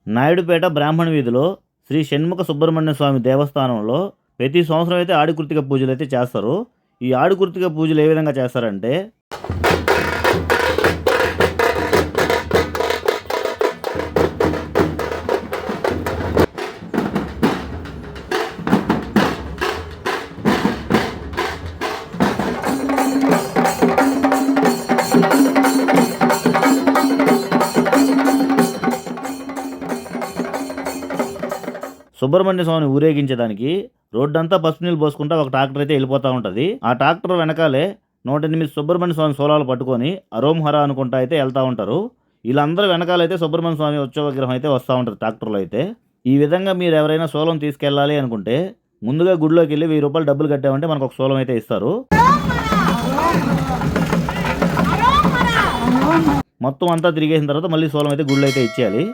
నాయుడుపేట బ్రాహ్మణ వీధిలో శ్రీ షణ్ముఖ సుబ్రహ్మణ్య స్వామి దేవస్థానంలో ప్రతి సంవత్సరం అయితే ఆడికృతిక పూజలు అయితే చేస్తారు. ఈ ఆడికృతిక పూజలు ఏ విధంగా చేస్తారంటే, సుబ్రహ్మణ్య స్వామిని ఊరేగించడానికి రోడ్డంతా పసుపు నీళ్ళు పోసుకుంటా ఒక ట్రాక్టర్ అయితే వెళ్ళిపోతూ ఉంటుంది. ఆ ట్రాక్టర్ వెనకాలే 108 సుబ్రహ్మణ్య స్వామి సోలాలు పట్టుకొని అరోం హర అనుకుంటా అయితే వెళ్తూ ఉంటారు. వీళ్ళందరూ వెనకాలైతే సుబ్రహ్మణ్య స్వామి ఉత్సవ విగ్రహం అయితే వస్తూ ఉంటారు ట్రాక్టర్లో అయితే. ఈ విధంగా మీరు ఎవరైనా సోలం తీసుకెళ్ళాలి అనుకుంటే ముందుగా గుడిలోకి వెళ్ళి 1000 రూపాయలు డబ్బులు కట్టామంటే మనకు ఒక సోలం అయితే ఇస్తారు. మొత్తం అంతా తిరిగేసిన తర్వాత మళ్ళీ సోలం అయితే గుడిలో అయితే ఇచ్చేయాలి.